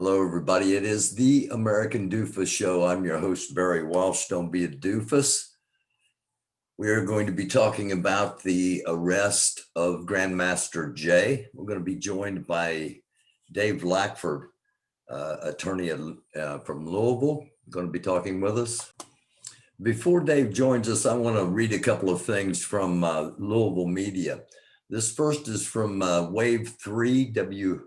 Hello, everybody. It is the American Doofus Show. I'm your host, Barry Walsh. Don't be a doofus. We are going to be talking about the arrest of Grandmaster Jay. We're going to be joined by Dave Lackford, attorney from Louisville, going to be talking with us. Before Dave joins us, I want to read a couple of things from Louisville media. This first is from Wave3,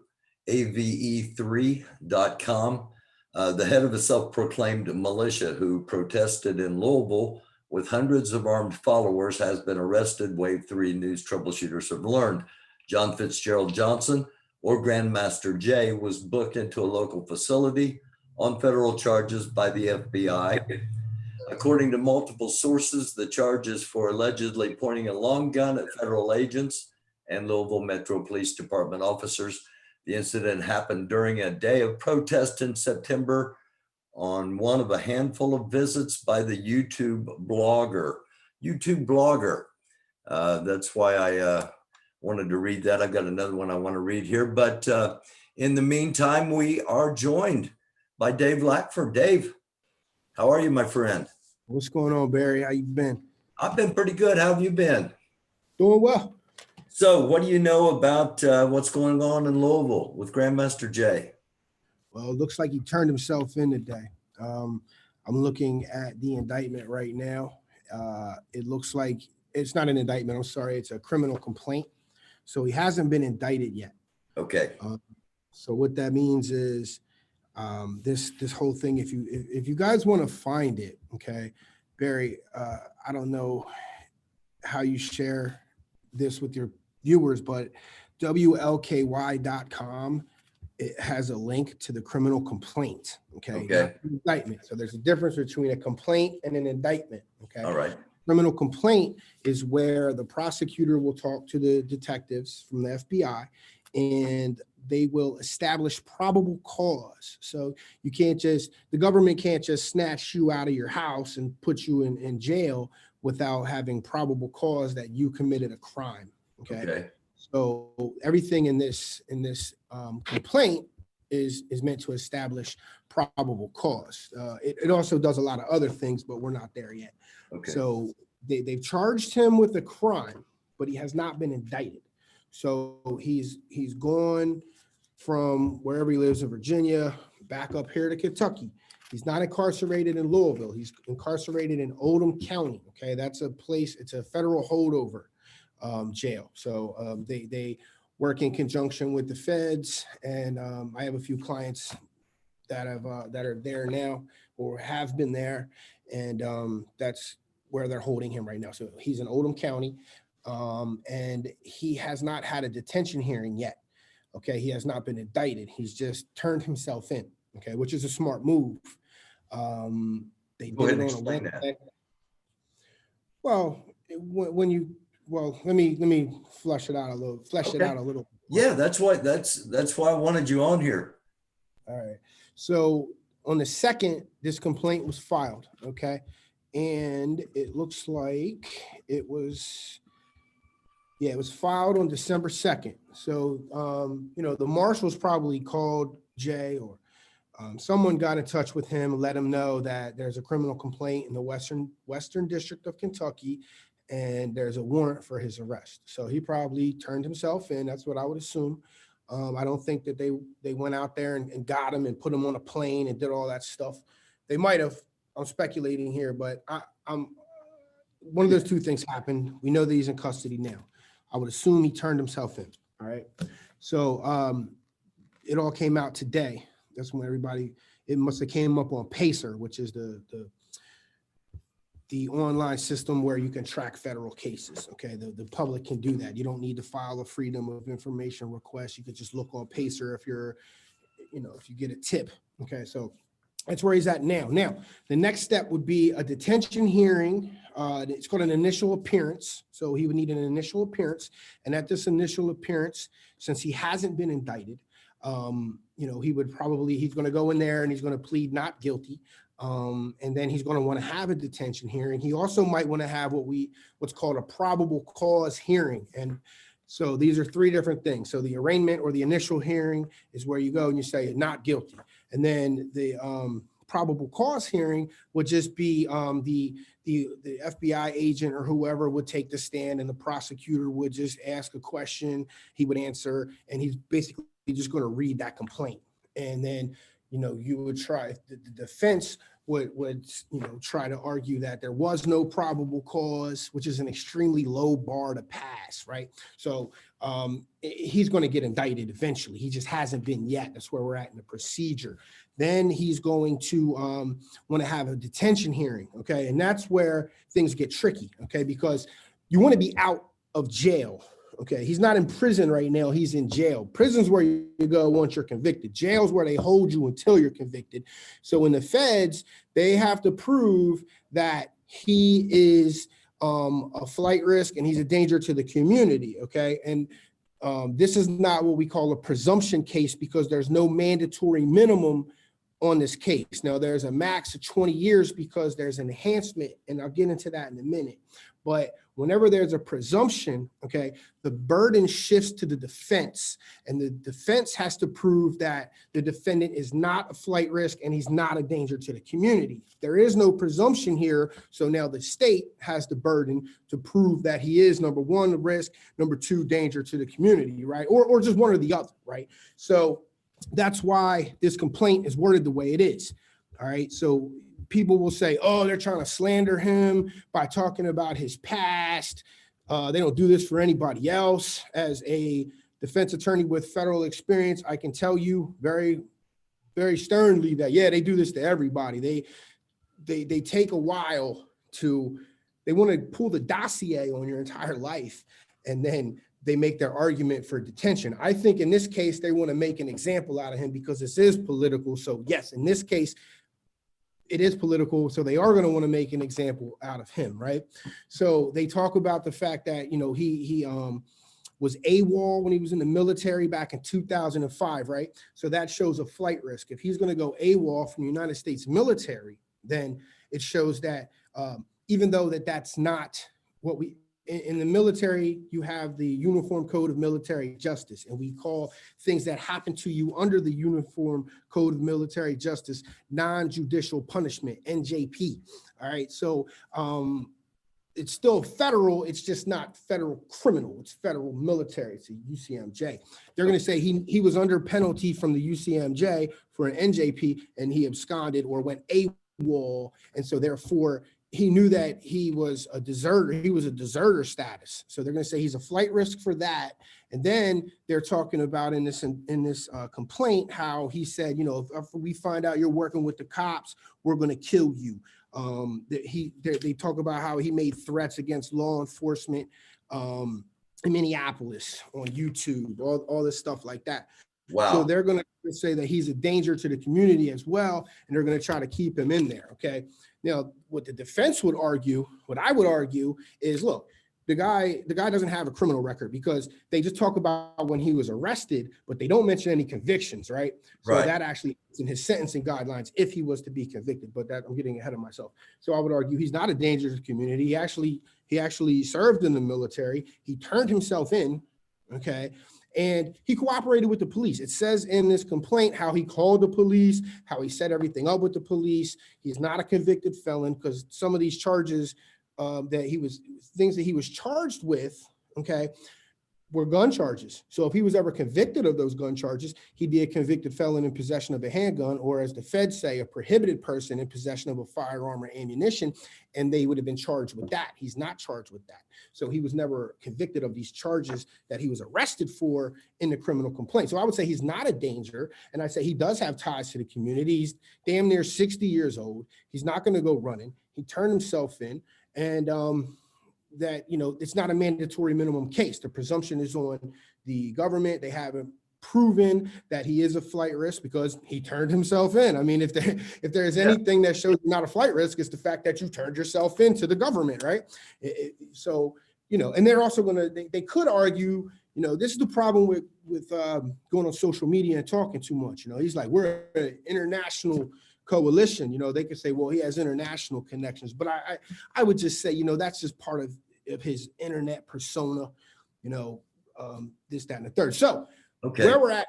WAVE3.com. The head of a self-proclaimed militia who protested in Louisville with hundreds of armed followers has been arrested, Wave3 news troubleshooters have learned. John Fitzgerald Johnson, or Grandmaster Jay, was booked into a local facility on federal charges by the FBI. According to multiple sources, the charges for allegedly pointing a long gun at federal agents and Louisville Metro Police Department officers. The incident happened during a day of protest in September on one of a handful of visits by the YouTube blogger. That's why I wanted to read that. I've got another one I want to read here. But in the meantime, we are joined by Dave Lackford. Dave, how are you, my friend? What's going on, Barry? How you been? I've been pretty good. How have you been? Doing well. So what do you know about what's going on in Louisville with Grandmaster Jay? Well, it looks like he turned himself in today. I'm looking at the indictment right now. It looks like it's not an indictment. I'm sorry. It's a criminal complaint. So he hasn't been indicted yet. Okay. So what that means is this whole thing, if you guys want to find it, okay, Barry, I don't know how you share this with your viewers, but WLKY.com, it has a link to the criminal complaint, okay? Not the indictment. So there's a difference between a complaint and an indictment, okay? All right. Criminal complaint is where the prosecutor will talk to the detectives from the FBI and they will establish probable cause. So you can't the government can't just snatch you out of your house and put you in jail without having probable cause that you committed a crime. Okay. So everything in this complaint is meant to establish probable cause. It also does a lot of other things, but we're not there yet. Okay. So they've charged him with a crime, but he has not been indicted. So he's gone from wherever he lives in Virginia back up here to Kentucky. He's not incarcerated in Louisville. He's incarcerated in Oldham County. Okay, that's a place. It's a federal holdover jail. So they work in conjunction with the feds, and I have a few clients that are there now or have been there, and that's where they're holding him right now. So he's in Oldham County, and he has not had a detention hearing yet. Okay, he has not been indicted. He's just turned himself in. Okay, which is a smart move. They did it on a Wednesday. Well, when you let me flesh it out a little. Yeah, that's why I wanted you on here. All right. So on the 2nd, this complaint was filed. Okay, and it looks like it was filed on December 2nd. So the marshals probably called Jay or someone got in touch with him and let him know that there's a criminal complaint in the Western District of Kentucky, and there's a warrant for his arrest. So he probably turned himself in. That's what I would assume. I don't think that they went out there and got him and put him on a plane and did all that stuff. They might have. I'm speculating here, but I'm one of those two things happened. We know that he's in custody now. I would assume he turned himself in. All right. So it all came out today. That's when it must have came up on Pacer, which is the online system where you can track federal cases. Okay, the public can do that. You don't need to file a Freedom of Information request. You could just look on Pacer if you get a tip. Okay, so that's where he's at now. Now, the next step would be a detention hearing. It's called an initial appearance. So he would need an initial appearance. And at this initial appearance, since he hasn't been indicted, he's going to go in there and he's going to plead not guilty. And then he's going to want to have a detention hearing. He also might want to have what's called a probable cause hearing. And So these are three different things. So the arraignment or the initial hearing is where you go and you say not guilty. And then the probable cause hearing would just be the FBI agent or whoever would take the stand, and the prosecutor would just ask a question, he would answer, and he's basically just going to read that complaint. And then, you would try, the defense would try to argue that there was no probable cause, which is an extremely low bar to pass, right? So he's going to get indicted eventually. He just hasn't been yet. That's where we're at in the procedure. Then he's going to want to have a detention hearing, okay? And that's where things get tricky, okay? Because you want to be out of jail, okay? He's not in prison right now. He's in jail. Prison's where you go once you're convicted. Jail's where they hold you until you're convicted. So in the feds, they have to prove that he is a flight risk and he's a danger to the community, okay? And this is not what we call a presumption case because there's no mandatory minimum on this case. Now, there's a max of 20 years because there's an enhancement, and I'll get into that in a minute. But whenever there's a presumption, okay, the burden shifts to the defense, and the defense has to prove that the defendant is not a flight risk and he's not a danger to the community. There is no presumption here, so now the state has the burden to prove that he is, number one, a risk, number two, danger to the community, right? Or just one or the other, right? So that's why this complaint is worded the way it is, all right? So people will say, oh, they're trying to slander him by talking about his past. They don't do this for anybody else. As a defense attorney with federal experience, I can tell you very, very sternly that, yeah, they do this to everybody. They take a while they want to pull the dossier on your entire life, and then they make their argument for detention. I think in this case, they want to make an example out of him because this is political. So yes, in this case, it is political. So they are going to want to make an example out of him, right? So they talk about the fact that, he was AWOL when he was in the military back in 2005, right? So that shows a flight risk. If he's going to go AWOL from the United States military, then it shows that even though that's not what in the military, you have the Uniform Code of Military Justice, and we call things that happen to you under the Uniform Code of Military Justice non-judicial punishment, NJP. All right, so it's still federal, it's just not federal criminal, it's federal military, it's a UCMJ. They're going to say he was under penalty from the UCMJ for an NJP, and he absconded or went AWOL, and so therefore he knew that he was a deserter. He was a deserter status. So they're going to say he's a flight risk for that. And then they're talking about in this complaint how he said, if we find out you're working with the cops, we're going to kill you. They talk about how he made threats against law enforcement in Minneapolis on YouTube, all this stuff like that. Wow. So they're going to say that he's a danger to the community as well, and they're going to try to keep him in there, okay? Now, what the defense would argue, what I would argue is, look, the guy doesn't have a criminal record because they just talk about when he was arrested, but they don't mention any convictions, right? So that actually is in his sentencing guidelines if he was to be convicted, but that I'm getting ahead of myself. So I would argue he's not a danger to the community. He actually served in the military. He turned himself in, okay? And he cooperated with the police. It says in this complaint how he called the police, how he set everything up with the police. He's not a convicted felon because some of these charges things that he was charged with, okay, were gun charges. So if he was ever convicted of those gun charges, he'd be a convicted felon in possession of a handgun, or as the feds say, a prohibited person in possession of a firearm or ammunition, and they would have been charged with that. He's not charged with that. So he was never convicted of these charges that he was arrested for in the criminal complaint. So I would say he's not a danger, and I say he does have ties to the community. He's damn near 60 years old. He's not going to go running. He turned himself in, and that, it's not a mandatory minimum case. The presumption is on the government. They haven't proven that he is a flight risk because he turned himself in. I mean, if there's anything that shows you're not a flight risk, it's the fact that you turned yourself into the government, right? So, and they're also they could argue, this is the problem with going on social media and talking too much. He's like, we're an international coalition. They could say, well, he has international connections, but I would just say, that's just part of his internet persona. this, that, and the third. So Okay. where we're at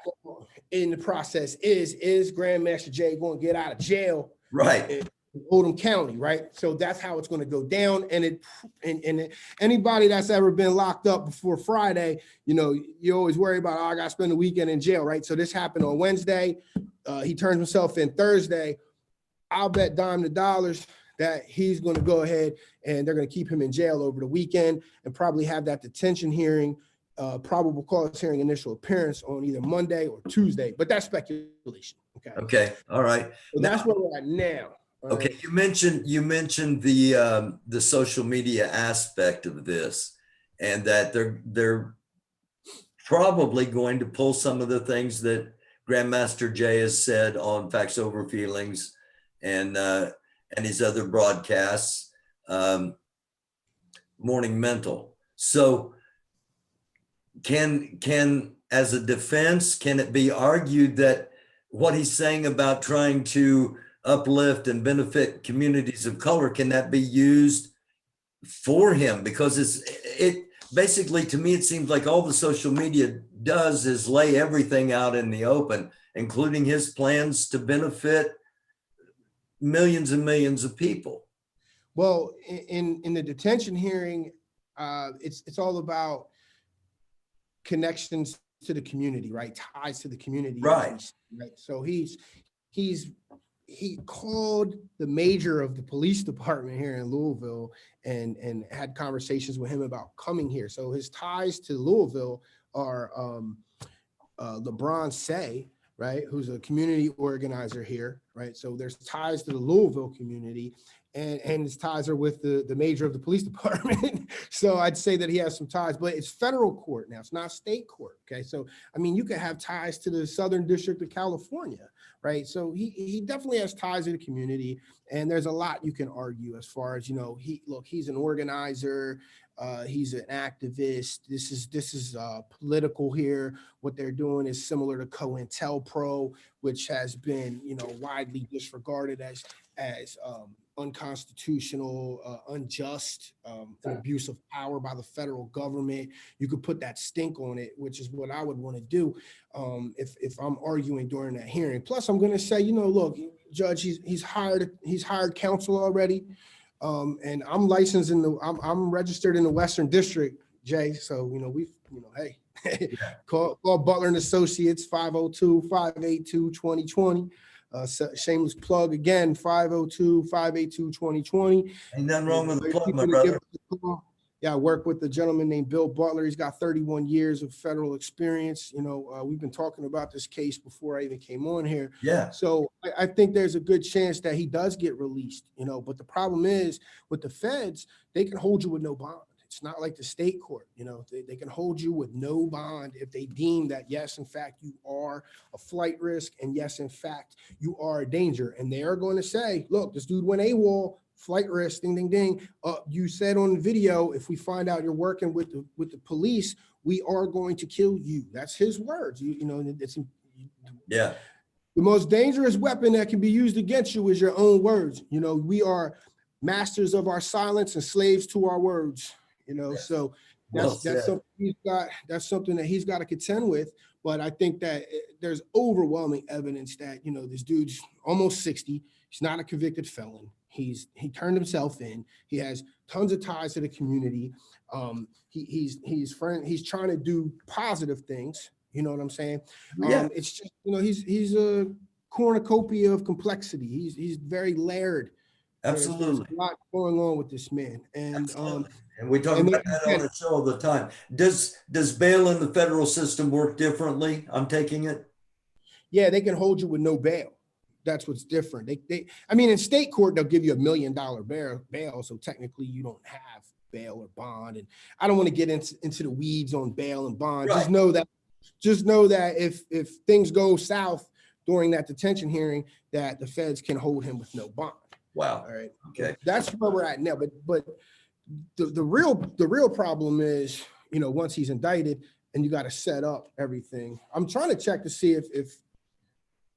in the process is Grandmaster Jay going to get out of jail Right. in Oldham County, right? So that's how it's going to go down. And anybody that's ever been locked up before Friday, you always worry about, I got to spend the weekend in jail, right? So this happened on Wednesday. He turns himself in Thursday. I'll bet dime to dollars that he's going to go ahead and they're going to keep him in jail over the weekend and probably have that detention hearing, probable cause hearing, initial appearance on either Monday or Tuesday, but that's speculation. Okay. All right. So that's where we're at now. Okay. You mentioned the social media aspect of this, and that they're probably going to pull some of the things that Grandmaster Jay has said on Facts Over Feelings and his other broadcasts, Morning Mental. So can as a defense, can it be argued that what he's saying about trying to uplift and benefit communities of color, can that be used for him? Because it basically, to me, it seems like all the social media does is lay everything out in the open, including his plans to benefit millions and millions of people. Well, in the detention hearing, it's all about connections to the community, right? Ties to the community. Right. So he called the major of the police department here in Louisville and had conversations with him about coming here. So his ties to Louisville are LeBron Say, right, who's a community organizer here, right? So there's ties to the Louisville community, and his ties are with the major of the police department. So I'd say that he has some ties, but it's federal court now. It's not state court, okay? So, I mean, you could have ties to the Southern District of California, right? So he definitely has ties to the community, and there's a lot you can argue as far as, he's an organizer, he's an activist. This is political here. What they're doing is similar to COINTELPRO, which has been, widely disregarded as unconstitutional, unjust, an abuse of power by the federal government. You could put that stink on it, which is what I would want to do if I'm arguing during that hearing. Plus, I'm going to say, look, Judge, he's hired counsel already. And I'm licensed I'm registered in the Western District, Jay. So, hey, call Butler and Associates, 502-582-2020. Shameless plug again, 502-582-2020. Ain't nothing wrong with the plug, my brother. Yeah, I work with a gentleman named Bill Butler. He's got 31 years of federal experience. We've been talking about this case before I even came on here. Yeah. So I think there's a good chance that he does get released, but the problem is with the feds, they can hold you with no bond. It's not like the state court, they can hold you with no bond if they deem that, yes, in fact, you are a flight risk. And yes, in fact, you are a danger. And they are going to say, look, this dude went AWOL, flight risk, ding, ding, ding. You said on the video, if we find out you're working with the police, we are going to kill you. That's his words. Yeah. The most dangerous weapon that can be used against you is your own words. We are masters of our silence and slaves to our words. So that's something that's something that he's got to contend with. But I think that there's overwhelming evidence that, this dude's almost 60. He's not a convicted felon. He turned himself in. He has tons of ties to the community. He's trying to do positive things. You know what I'm saying? Yeah. It's just, he's a cornucopia of complexity. He's very layered. Absolutely. There's a lot going on with this man. And we talk about that on the show all the time. Does bail in the federal system work differently? I'm taking it. Yeah, they can hold you with no bail. That's what's different. In state court, they'll give you $1 million bail. So technically you don't have bail or bond. And I don't want to get into the weeds on bail and bond. Right. Just know that if things go south during that detention hearing, that the feds can hold him with no bond. Wow. All right. Okay. That's where we're at now. But the real problem is, once he's indicted and you got to set up everything. I'm trying to check to see if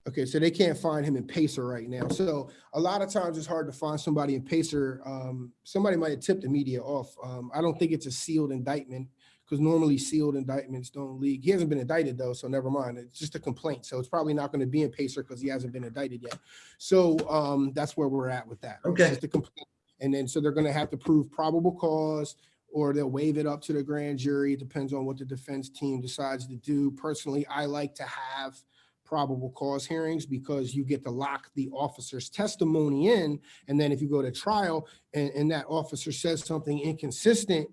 okay, so they can't find him in Pacer right now. So a lot of times it's hard to find somebody in Pacer. Somebody might have tipped the media off. I don't think it's a sealed indictment because normally sealed indictments don't leak. He hasn't been indicted though, so never mind. It's just a complaint. So it's probably not going to be in PACER because he hasn't been indicted yet. So that's where we're at with that. Okay. It's just a complaint. And then so they're going to have to prove probable cause, or they'll waive it up to the grand jury. It depends on what the defense team decides to do. Personally, I like to have probable cause hearings because you get to lock the officer's testimony in. And then if you go to trial and that officer says something inconsistent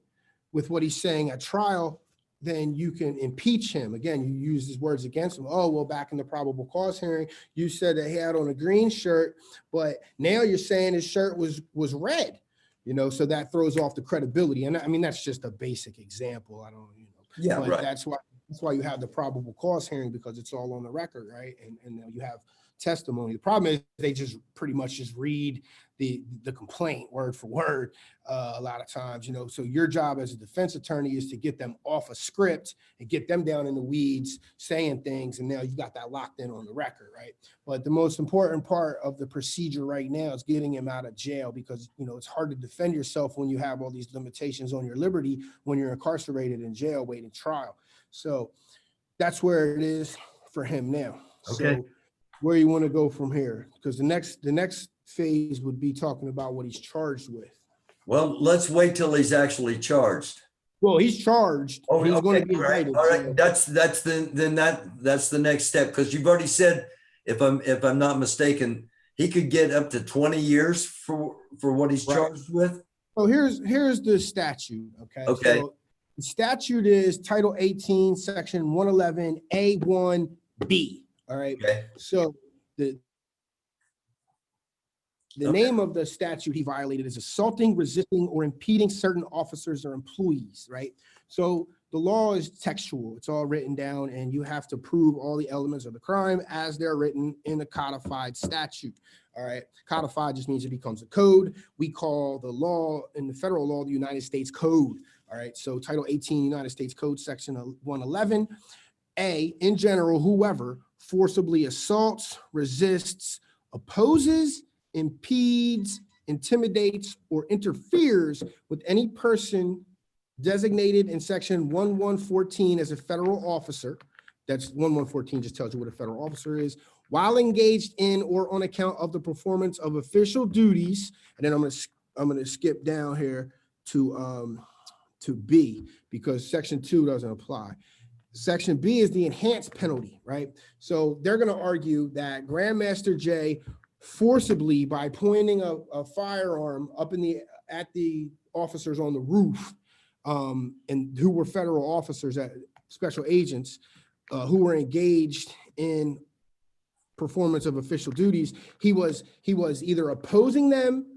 with what he's saying at trial, then you can impeach him. Again, you use his words against him. Oh, well, back in the probable cause hearing, you said that he had on a green shirt, but now you're saying his shirt was red, so that throws off the credibility. And I mean, that's just a basic example. I don't, Yeah, but right. that's why you have the probable cause hearing, because it's all on the record, right? And then you have testimony. The problem is they just pretty much just read the complaint word for word a lot of times, so your job as a defense attorney is to get them off a script and get them down in the weeds saying things, and now you got that locked in on the record, right? But the most important part of the procedure right now is getting him out of jail, because it's hard to defend yourself when you have all these limitations on your liberty when you're incarcerated in jail waiting trial. So that's where it is for him now. Okay. So where you want to go from here? Because the next phase would be talking about what he's charged with. Well, let's wait till he's actually charged. Well, he's charged. Oh, He's okay, going to be all right, indicted. all right. That's the next step, because you've already said, if I'm not mistaken, he could get up to 20 years for what he's charged with. So here's the statute. Okay. So the statute is Title 18, Section 111A1B. All right. Okay. So the name of the statute he violated is assaulting, resisting, or impeding certain officers or employees, right? So the law is textual. It's all written down, and you have to prove all the elements of the crime as they're written in the codified statute. All right. Codified just means it becomes a code. We call the law in the federal law the United States Code. All right. So Title 18 United States Code, Section 111. A, in general, whoever forcibly assaults, resists, opposes, impedes, intimidates, or interferes with any person designated in Section 1114 as a federal officer. That's 1114 just tells you what a federal officer is, while engaged in or on account of the performance of official duties. And then I'm going to skip down here to B, because Section 2 doesn't apply. Section B is the enhanced penalty, right? So they're going to argue that Grandmaster J forcibly, by pointing a firearm up at the officers on the roof, and who were federal officers, special agents, who were engaged in performance of official duties, he was either opposing them,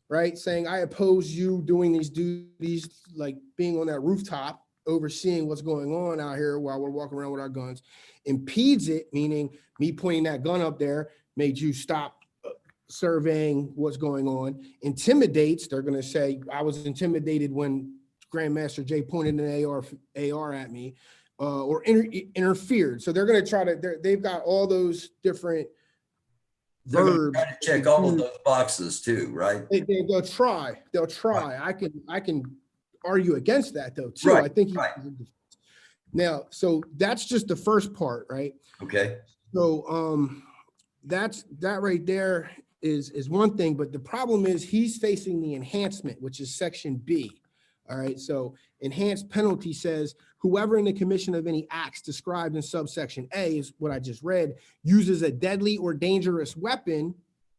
right, saying I oppose you doing these duties, like being on that rooftop overseeing what's going on out here while we're walking around with our guns. Impedes it, meaning me pointing that gun up there made you stop surveying what's going on. Intimidates, they're going to say I was intimidated when Grandmaster J pointed an AR at me, or interfered. So they're going to try to, they've got all those different verbs. Try to check all of those boxes too, right? They'll try. Right. I can argue against that though too. Right. I think right. Now, so that's just the first part, right? Okay. So that right there is one thing, but the problem is he's facing the enhancement, which is Section B. All right. So enhanced penalty says whoever in the commission of any acts described in subsection A, is what I just read, uses a deadly or dangerous weapon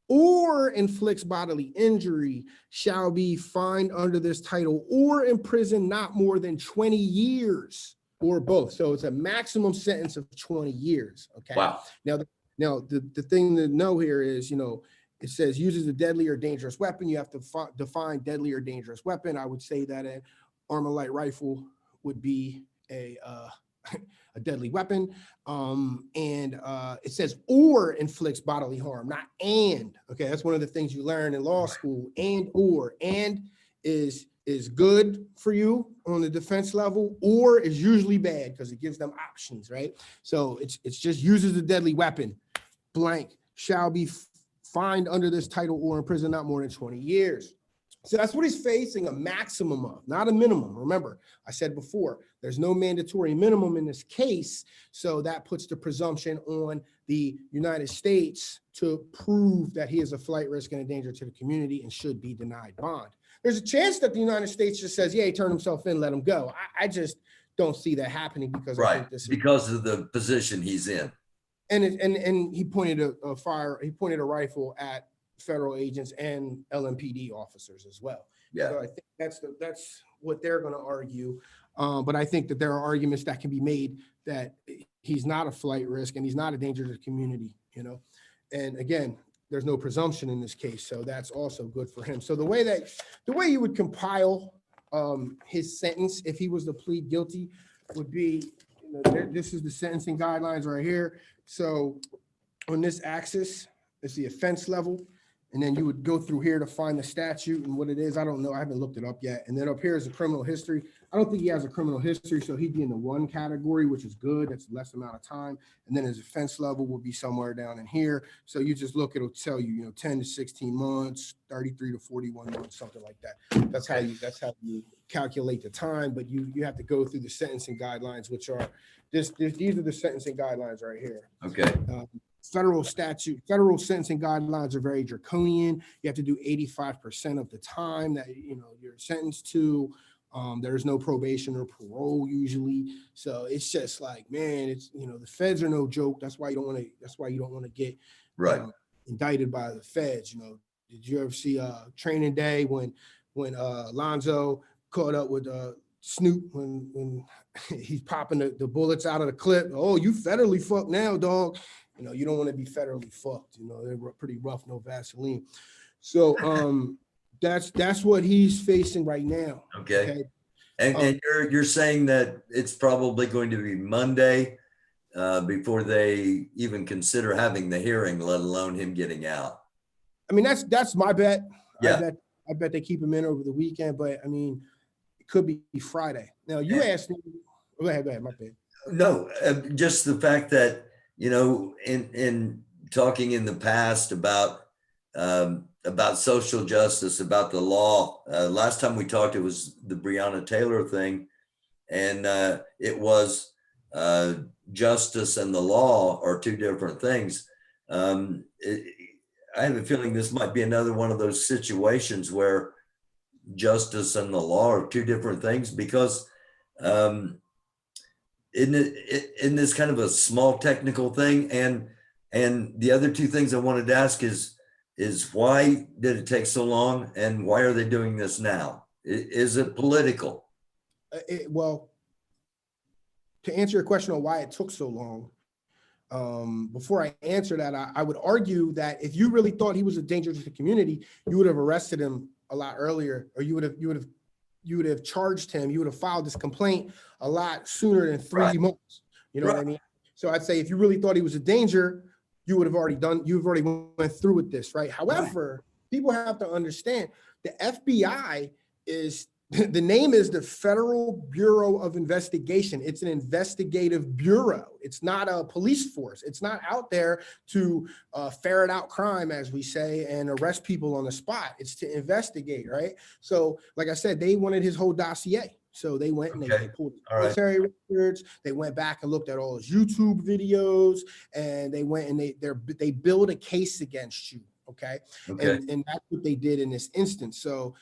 or inflicts bodily injury shall be fined under this title or imprisoned not more than 20 years or both. So it's a maximum sentence of 20 years. Okay. Wow. Now the thing to know here is, it says uses a deadly or dangerous weapon. You have to define deadly or dangerous weapon. I would say that an Armalite rifle would be a deadly weapon. It says or inflicts bodily harm, not and. Okay, that's one of the things you learn in law school. And is good for you on the defense level, or is usually bad because it gives them options, right? So it's just uses a deadly weapon, blank, shall be fined under this title or imprisoned not more than 20 years. So that's what he's facing, a maximum of, not a minimum. Remember, I said before, there's no mandatory minimum in this case. So that puts the presumption on the United States to prove that he is a flight risk and a danger to the community and should be denied bond. There's a chance that the United States just says, yeah, he turned himself in, let him go. I just don't see that happening because I think this is because of the position he's in. And he pointed a rifle at federal agents and LMPD officers as well. Yeah. So I think that's what they're going to argue. But I think that there are arguments that can be made that he's not a flight risk and he's not a danger to the community, you know. And again, there's no presumption in this case, so that's also good for him. So the way you would compile his sentence if he was to plead guilty would be, you know, this is the sentencing guidelines right here. So on this axis is the offense level. And then you would go through here to find the statute and what it is. I don't know. I haven't looked it up yet. And then up here is the criminal history. I don't think he has a criminal history, so he'd be in the 1 category, which is good. That's less amount of time. And then his offense level will be somewhere down in here. So you just look, it'll tell you, you know, 10 to 16 months, 33 to 41 months, something like that. That's how you calculate the time. But you have to go through the sentencing guidelines, which are these are the sentencing guidelines right here. Okay. Federal sentencing guidelines are very draconian. You have to do 85% of the time that, you know, you're sentenced to. There's no probation or parole usually. So it's just like, man, it's, you know, the feds are no joke. That's why you don't want to get indicted by the feds. You know, did you ever see Training Day when Lonzo caught up with Snoop when he's popping the bullets out of the clip? Oh, you federally fucked now, dog. You know, you don't want to be federally fucked. You know, they're pretty rough, no Vaseline. So that's what he's facing right now. Okay. And you're saying that it's probably going to be Monday before they even consider having the hearing, let alone him getting out. I mean, that's my bet. Yeah. I bet they keep him in over the weekend, but I mean, it could be Friday. Now you asked me. Go ahead, my bad. No, just the fact that, you know, in talking in the past about social justice, about the law. Last time we talked, it was the Breonna Taylor thing, and it was justice and the law are 2 different things. I have a feeling this might be another one of those situations where justice and the law are 2 different things, because in this kind of a small technical thing, and the other 2 things I wanted to ask is why did it take so long, and why are they doing this now? Is it political? Well, to answer your question on why it took so long, before I answer that, I would argue that if you really thought he was a danger to the community, you would have arrested him a lot earlier, or you would have charged him. You would have filed this complaint a lot sooner than 3 months. You know what I mean? So I'd say if you really thought he was a danger, you've already went through with this, right? However, people have to understand the FBI is, the name is the Federal Bureau of Investigation. It's an investigative bureau. It's not a police force. It's not out there to ferret out crime, as we say, and arrest people on the spot. It's to investigate, right? So, like I said, they wanted his whole dossier. So they went and they pulled his military records. They went back and looked at all his YouTube videos, and they went and they build a case against you. Okay. And that's what they did in this instance. So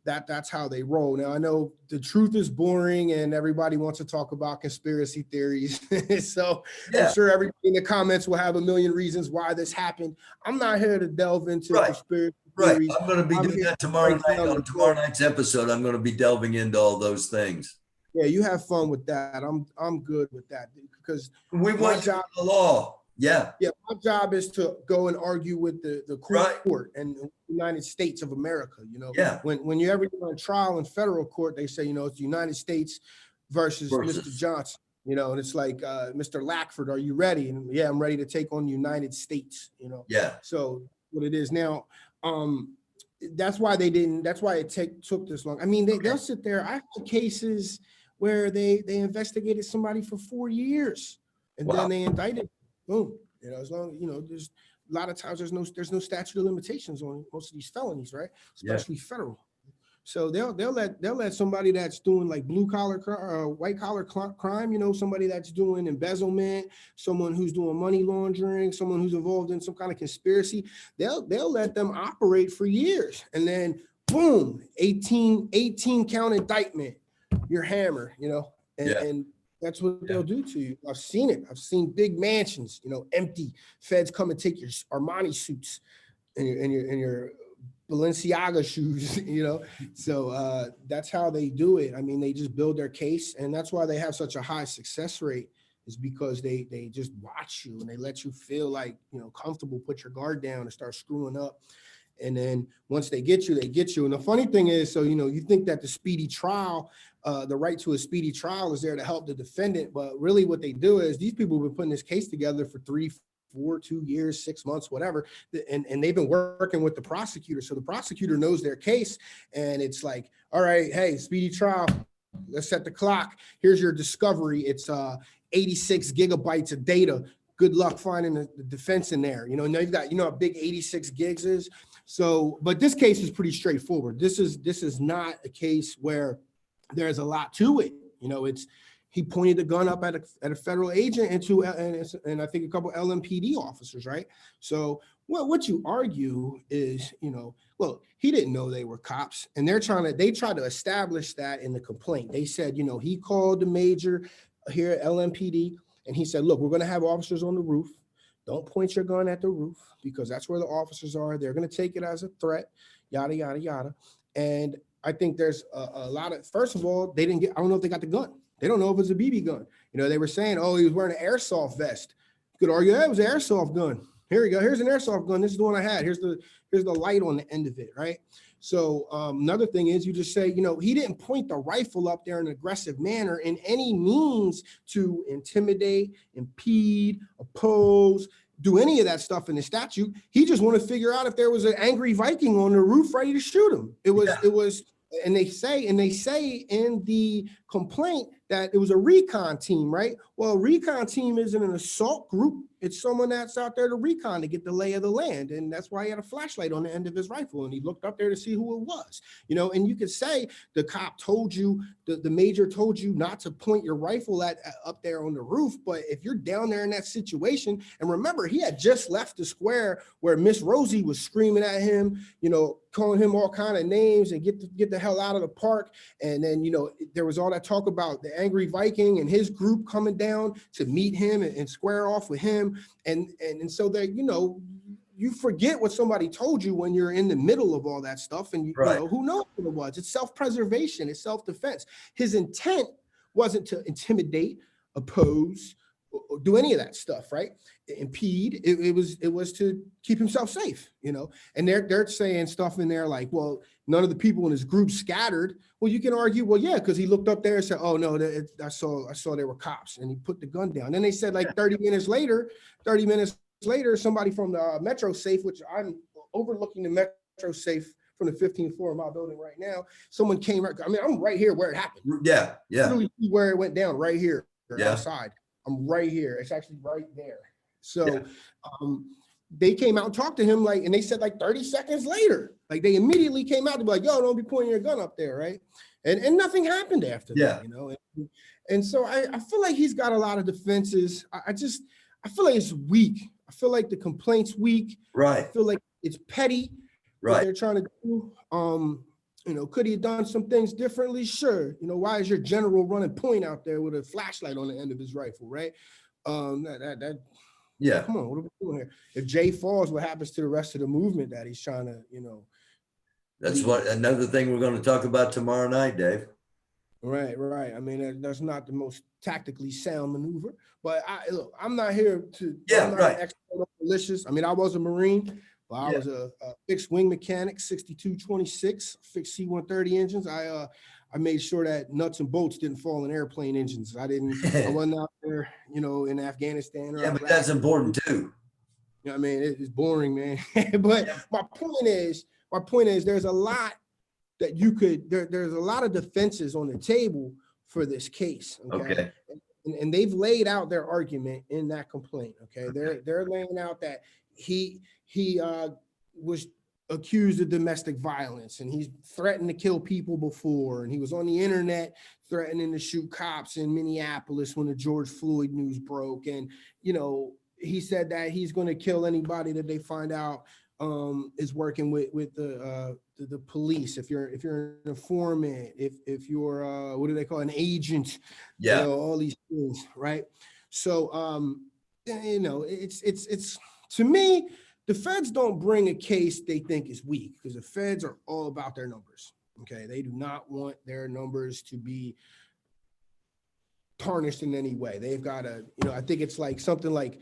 that's how they roll. Now, I know the truth is boring and everybody wants to talk about conspiracy theories. So I'm sure everybody in the comments will have a million reasons why this happened. I'm not here to delve into conspiracy theories. I'm going to be doing that tomorrow night. On tomorrow night's episode, I'm going to be delving into all those things. Yeah, you have fun with that. I'm good with that, because we want the law. Yeah, my job is to go and argue with the court and the United States of America. You know, when you ever go on trial in federal court, they say, you know, it's the United States versus Mr. Johnson. You know, and it's like, Mr. Lackford, are you ready? And yeah, I'm ready to take on the United States. You know, so what it is now. That's why it took this long. I mean, they'll sit there. I have cases where they investigated somebody for 4 years and then they indicted. Boom. You know, as long, you know, there's a lot of times there's no statute of limitations on most of these felonies, right? Especially federal. So they'll let somebody that's doing like blue collar, white collar crime, you know, somebody that's doing embezzlement, someone who's doing money laundering, someone who's involved in some kind of conspiracy, they'll let them operate for years, and then boom, 18 count indictment, you're hammered, you know, and that's what they'll do to you. I've seen it. I've seen big mansions, you know, empty. Feds come and take your Armani suits and your Balenciaga shoes, you know. So that's how they do it. I mean, they just build their case, and that's why they have such a high success rate, is because they just watch you and they let you feel like, you know, comfortable, put your guard down and start screwing up. And then once they get you, they get you. And the funny thing is, so, you know, you think that the speedy trial, the right to a speedy trial is there to help the defendant, but really what they do is these people have been putting this case together for 3, 4, 2 years, 6 months, whatever. And they've been working with the prosecutor. So the prosecutor knows their case, and it's like, all right, hey, speedy trial, let's set the clock. Here's your discovery. It's 86 gigabytes of data. Good luck finding the defense in there. You know, now you've got, you know how big 86 gigs is. So, but this case is pretty straightforward. This is not a case where there's a lot to it. You know, he pointed the gun up at a federal agent and I think a couple LMPD officers, right? So what you argue is, you know, well, he didn't know they were cops, and they tried to establish that in the complaint. They said, you know, he called the major here at LMPD and he said, look, we're going to have officers on the roof. Don't point your gun at the roof because that's where the officers are. They're going to take it as a threat, yada, yada, yada. And I think there's a lot of, first of all, I don't know if they got the gun. They don't know if it's a BB gun. You know, they were saying, oh, he was wearing an airsoft vest. You could argue that it was an airsoft gun. Here we go. Here's an airsoft gun. This is the one I had. Here's the light on the end of it, right? So another thing is you just say, you know, he didn't point the rifle up there in an aggressive manner in any means to intimidate, impede, oppose, do any of that stuff in the statute. He just wanted to figure out if there was an angry Viking on the roof ready to shoot him. It was, and they say in the complaint that it was a recon team, right? Well, a recon team isn't an assault group. It's someone that's out there to recon, to get the lay of the land. And that's why he had a flashlight on the end of his rifle. And he looked up there to see who it was, you know, and you could say the cop told you, the major told you not to point your rifle up there on the roof. But if you're down there in that situation, and remember, he had just left the square where Miss Rosie was screaming at him, you know, calling him all kind of names and get the hell out of the park. And then, you know, there was all that talk about the angry Viking and his group coming down to meet him and square off with him. And so that, you know, you forget what somebody told you when you're in the middle of all that stuff. And you know, who knows what it was? It's self-preservation. It's self-defense. His intent wasn't to intimidate, oppose, or do any of that stuff, right? Impede. It was to keep himself safe, you know. And they're saying stuff in there like, well, none of the people in his group scattered. Well, you can argue, well, yeah, because he looked up there and said, oh no, I saw they were cops, and he put the gun down. Then they said like 30 minutes later, somebody from the Metro safe, which I'm overlooking the Metro safe from the 15th floor of my building right now. Someone came. I mean, I'm right here where it happened. Yeah. Literally where it went down, right here, outside. I'm right here. It's actually right there. So they came out and talked to him, like, and they said like 30 seconds later, like they immediately came out to be like, yo, don't be pointing your gun up there, right? And nothing happened after that, you know? And so I feel like he's got a lot of defenses. I feel like it's weak. I feel like the complaint's weak. Right. I feel like it's petty. What they're trying to do. You know, could he have done some things differently? Sure. You know, why is your general running point out there with a flashlight on the end of his rifle, right? Come on, what are we doing here? If Jay falls, what happens to the rest of the movement that he's trying to, you know? That's another thing we're going to talk about tomorrow night, Dave. Right. I mean, that's not the most tactically sound maneuver, but I'm not here to. I'm not an expert on militias. I mean, I was a Marine. Well, I was a fixed wing mechanic, 6226, fixed C-130 engines. I made sure that nuts and bolts didn't fall in airplane engines. I wasn't out there, you know, in Afghanistan. Or but that's important too. You know what I mean? It's boring, man. But my point is, there's a lot that you could, there's a lot of defenses on the table for this case. Okay. and they've laid out their argument in that complaint. Okay, they're laying out that he was accused of domestic violence, and he's threatened to kill people before, and he was on the internet threatening to shoot cops in Minneapolis when the George Floyd news broke, and he said that he's going to kill anybody that they find out is working with the police. If you're an informant, if you're what do they call an agent? Yeah. All these things, right? So it's to me, the feds don't bring a case they think is weak, because the feds are all about their numbers. Okay, they do not want their numbers to be tarnished in any way. They've got to, I think it's like something like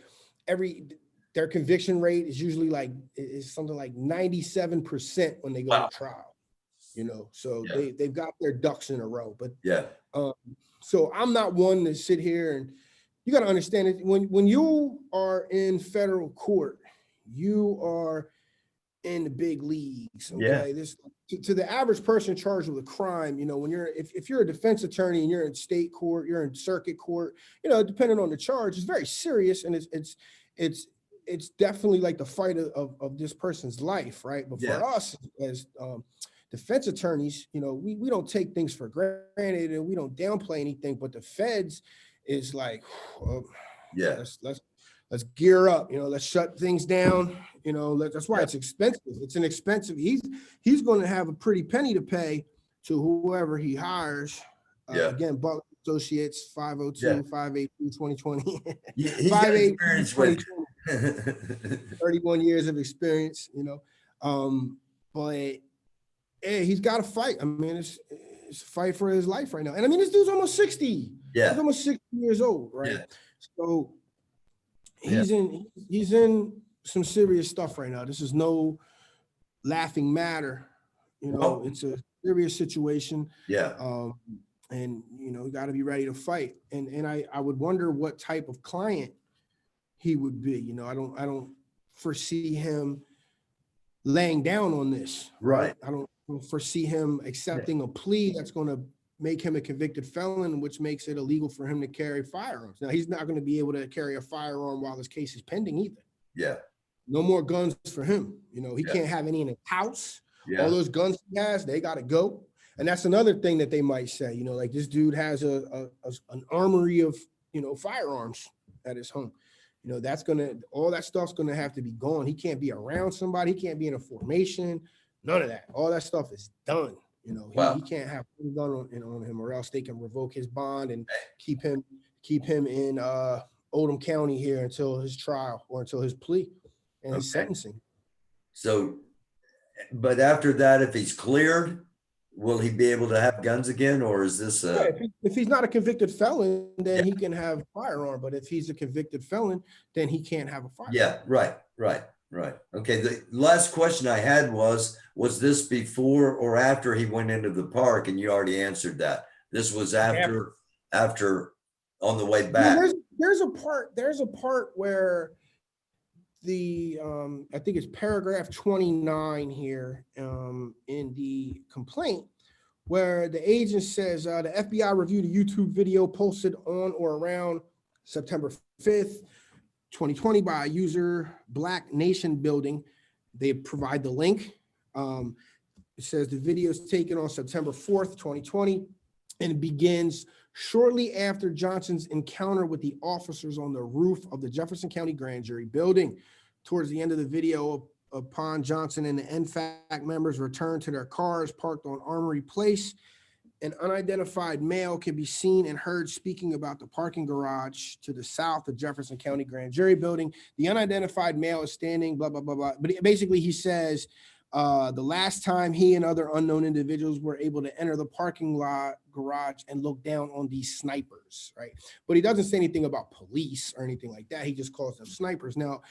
their conviction rate is usually is something like 97% when they go to trial. So they've got their ducks in a row. But so I'm not one to sit here, and you got to understand it. When you are in federal court, you are in the big leagues. Okay, this to the average person charged with a crime. When if you're a defense attorney and you're in state court, you're in circuit court. Depending on the charge, it's very serious, and it's definitely like the fight of this person's life, right? But for us as defense attorneys, we don't take things for granted, and we don't downplay anything. But the feds is like, let's gear up, let's shut things down. That's why it's expensive. It's an expensive. He's going to have a pretty penny to pay to whoever he hires. Again, Butler Associates, 502-582-2020. He's got experience with 31 years of experience, but he's got to fight. I mean, it's a fight for his life right now. And I mean, this dude's almost 60. Yeah. He's almost 60 years old, right? Yeah. So he's in some serious stuff right now. This is no laughing matter. It's a serious situation. Yeah. And you got to be ready to fight. And I would wonder what type of client he would be. I don't foresee him laying down on this. Right. I don't foresee him accepting a plea that's going to make him a convicted felon, which makes it illegal for him to carry firearms. Now, he's not going to be able to carry a firearm while his case is pending either. Yeah. No more guns for him. He can't have any in his house. Yeah. All those guns he has, they got to go. And that's another thing that they might say, like this dude has an armory of, firearms at his home. All that stuff's going to have to be gone. He can't be around somebody. He can't be in a formation. None of that. All that stuff is done. He can't have a gun on him, or else they can revoke his bond and keep him in Oldham County here until his trial or until his plea and his sentencing. So, but after that, if he's cleared, will he be able to have guns again, or is this if he's not a convicted felon, then he can have a firearm. But if he's a convicted felon, then he can't have a firearm. Yeah, right. Okay, the last question I had was this before or after he went into the park? And you already answered that. This was after on the way back. There's a part where the I think it's paragraph 29 here in the complaint, where the agent says the FBI reviewed a YouTube video posted on or around September 5th, 2020 by a user, Black Nation Building. They provide the link. It says the video is taken on September 4th, 2020, and it begins shortly after Johnson's encounter with the officers on the roof of the Jefferson County Grand Jury building. Towards the end of the video, upon Johnson and the NFAC members return to their cars parked on Armory Place, an unidentified male can be seen and heard speaking about the parking garage to the south of Jefferson County Grand Jury building. The unidentified male is standing, blah, blah, blah, blah. But basically he says the last time he and other unknown individuals were able to enter the parking lot garage and look down on these snipers, right? But he doesn't say anything about police or anything like that. He just calls them snipers. Now,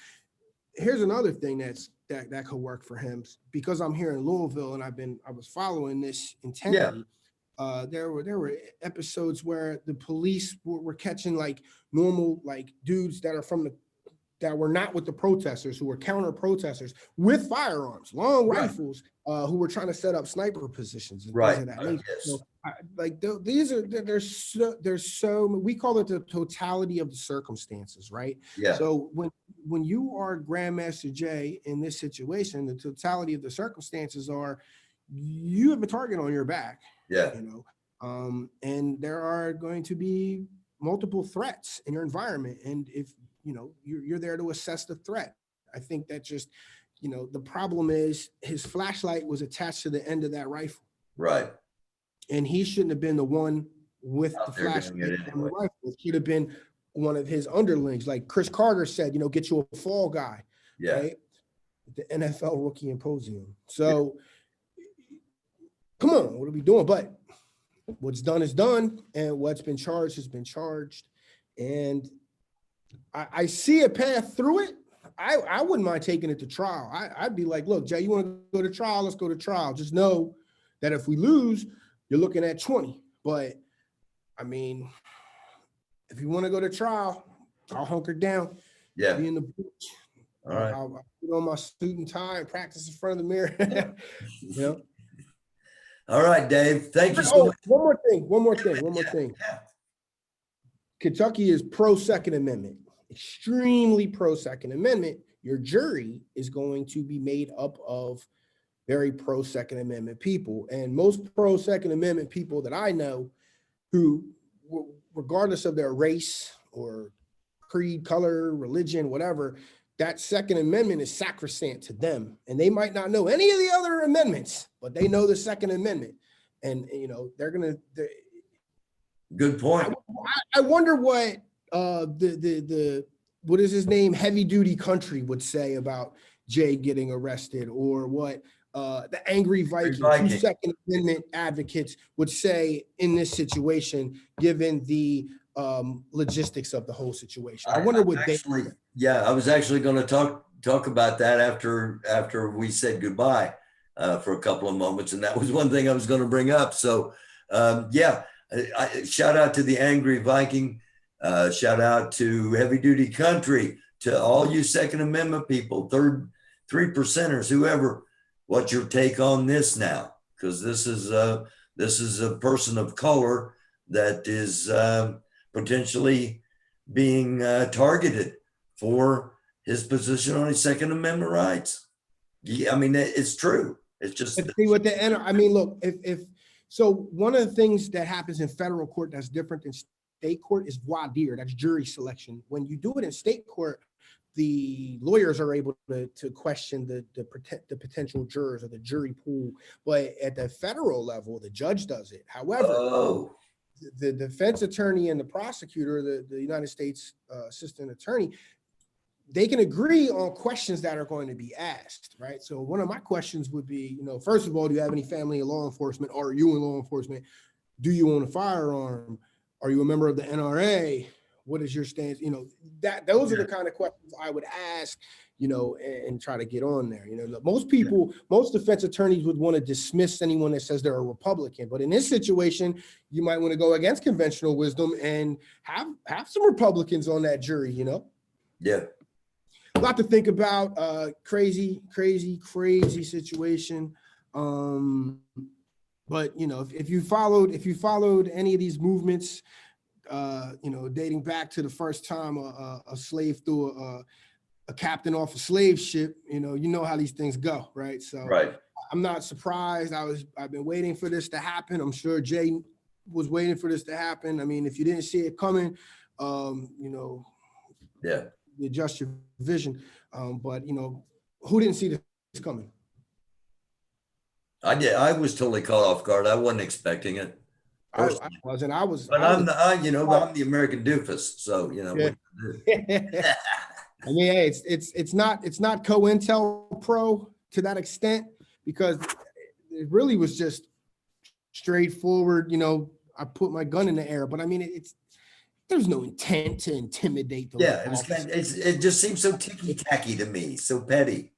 here's another thing that could work for him, because I'm here in Louisville and I was following this intently. Yeah. There were episodes where the police were catching like normal like dudes that that were not with the protesters, who were counter protesters with firearms, long Right. rifles, who were trying to set up sniper positions and Right. things of that nature. Yes. So, these are, there's so, we call it the totality of the circumstances, right? Yeah. So when you are Grandmaster Jay in this situation, the totality of the circumstances are you have a target on your back, Yeah. you know, and there are going to be multiple threats in your environment. And if, you know, you're there to assess the threat. I think that just, you know, the problem is his flashlight was attached to the end of that rifle. Right. And he shouldn't have been the one with Out the there doing flashlight it on the anyway. rifle. It should have been one of his underlings. Like Chris Carter said, you know, get you a fall guy, Yeah. right? The NFL Rookie Symposium. So come on, what are we doing? But what's done is done, and what's been charged has been charged. And I see a path through it. I wouldn't mind taking it to trial. I'd be like, look, Jay, you want to go to trial? Let's go to trial. Just know that if we lose, you're looking at 20. But I mean, if you want to go to trial, I'll hunker down. Yeah. Be in the booth. All right. I'll put on my suit and tie and practice in front of the mirror. You know? All right, Dave. Thank you so much. One more thing. Yeah. Kentucky is pro Second Amendment, extremely pro Second Amendment. Your jury is going to be made up of very pro Second Amendment people. And most pro Second Amendment people that I know, who, regardless of their race or creed, color, religion, whatever, that Second Amendment is sacrosanct to them. And they might not know any of the other amendments, but they know the Second Amendment. And, you know, Good point. I wonder what what is his name, Heavy Duty Country would say about Jay getting arrested, or what the Angry Viking, two Second Amendment advocates would say in this situation, given the logistics of the whole situation. I wonder what actually, I was actually going to talk about that after we said goodbye for a couple of moments, and that was one thing I was going to bring up. So shout out to the Angry Viking, shout out to Heavy Duty Country, to all you Second Amendment people, three percenters, whoever. What's your take on this now? Because this is a person of color that is potentially being targeted for his position on his Second Amendment rights. Yeah, I mean, it's true. It's just I mean, look, if so, one of the things that happens in federal court that's different than state court is voir dire. That's jury selection. When you do it in state court, the lawyers are able to question the potential jurors or the jury pool. But at the federal level, the judge does it. However, the defense attorney and the prosecutor, the United States assistant attorney, they can agree on questions that are going to be asked, right? So one of my questions would be, you know, first of all, do you have any family in law enforcement? Are you in law enforcement? Do you own a firearm? Are you a member of the NRA? What is your stance? You know, those are the kind of questions I would ask, you know, and try to get on there. You know, most defense attorneys would want to dismiss anyone that says they're a Republican. But in this situation, you might want to go against conventional wisdom and have some Republicans on that jury, you know? Yeah. A lot to think about, crazy situation. But you know, if you followed any of these movements, you know, dating back to the first time a slave threw a captain off a slave ship, you know how these things go, right? So right. I'm not surprised. I've been waiting for this to happen. I'm sure Jay was waiting for this to happen. I mean, if you didn't see it coming, you know, you adjust your vision. But you know, who didn't see this coming? I did. I was totally caught off guard. I wasn't expecting it. I wasn't. But I'm the American doofus. So you know. Yeah. I mean, hey, it's not COINTELPRO pro to that extent, because it really was just straightforward. You know, I put my gun in the air, but I mean, there's no intent to intimidate the it just seems so ticky-tacky to me, so petty.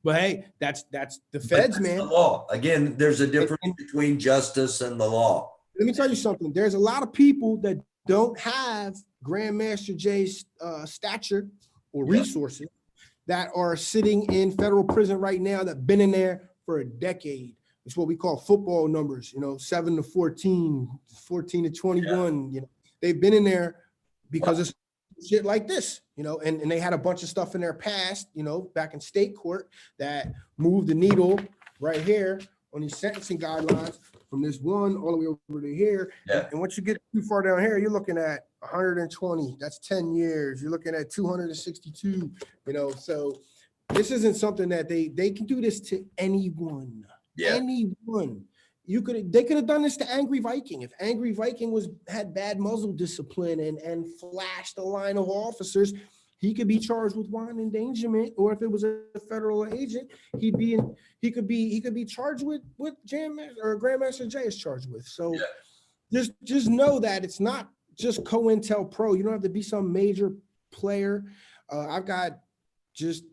But hey, that's the feds, man. The law. Again, there's a difference between justice and the law. Let me tell you something. There's a lot of people that don't have Grandmaster Jay's stature or Yeah. resources that are sitting in federal prison right now that been in there for a decade. It's what we call football numbers, 7 to 14, 14 to 21. They've been in there because of shit like this, and they had a bunch of stuff in their past, back in state court that moved the needle right here on these sentencing guidelines from this one all the way over to here. Yeah. And once you get too far down here, you're looking at 120. That's 10 years. You're looking at 262, so this isn't something that they can do this to anyone. Yeah. Anyone. They could have done this to Angry Viking. If Angry Viking had bad muzzle discipline and flashed a line of officers, he could be charged with wanton endangerment, or if it was a federal agent, he could be charged with Grandmaster Jay is charged with. So just know that it's not just COINTELPRO. You don't have to be some major player. I've got just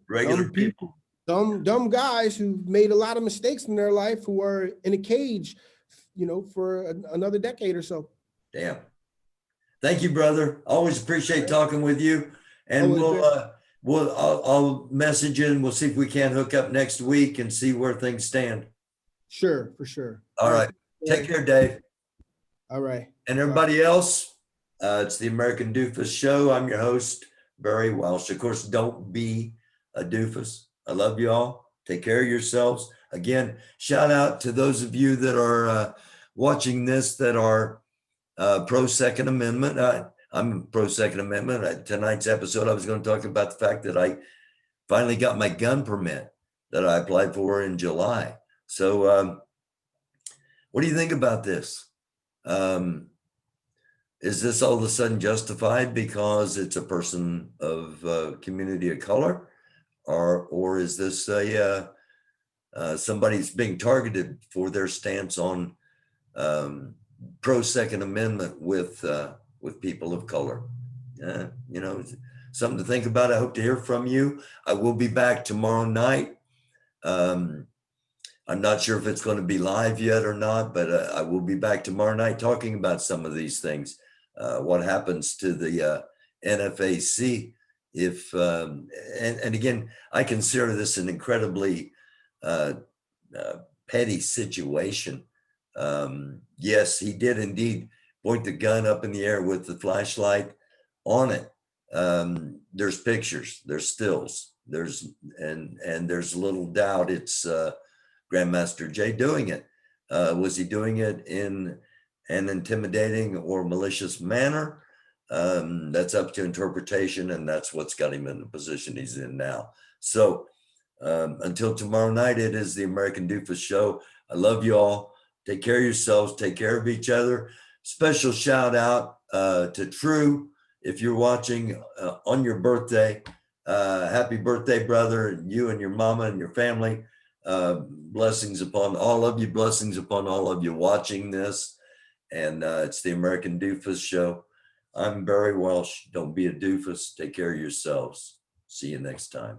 Regular people. Dumb guys who made a lot of mistakes in their life who are in a cage, for another decade or so. Damn. Thank you, brother. Always appreciate talking with you. And I'll message you and we'll see if we can hook up next week and see where things stand. Sure, for sure. All right. Take care, Dave. All right. And everybody else, it's the American Doofus Show. I'm your host, Barry Welsh. Of course, don't be a doofus. I love you all. Take care of yourselves. Again, shout out to those of you that are watching this that are pro Second Amendment. I'm pro Second Amendment. Tonight's episode, I was going to talk about the fact that I finally got my gun permit that I applied for in July. So what do you think about this? Is this all of a sudden justified because it's a person of community of color? Or is this somebody's being targeted for their stance on pro Second Amendment with people of color? Something to think about. I hope to hear from you. I will be back tomorrow night. I'm not sure if it's going to be live yet or not, but I will be back tomorrow night talking about some of these things. What happens to the NFAC if, and again, I consider this an incredibly petty situation. Yes, he did indeed point the gun up in the air with the flashlight on it. There's pictures, there's stills, there's little doubt it's Grandmaster Jay doing it. Was he doing it in an intimidating or malicious manner? That's up to interpretation, and that's what's got him in the position he's in now. So until tomorrow night, it is the American Doofus Show. I love you all. Take care of yourselves. Take care of each other. Special shout out to True. If you're watching on your birthday, happy birthday, brother, you and your mama and your family. Blessings upon all of you. Blessings upon all of you watching this. And it's the American Doofus Show. I'm Barry Welsh. Don't be a doofus. Take care of yourselves. See you next time.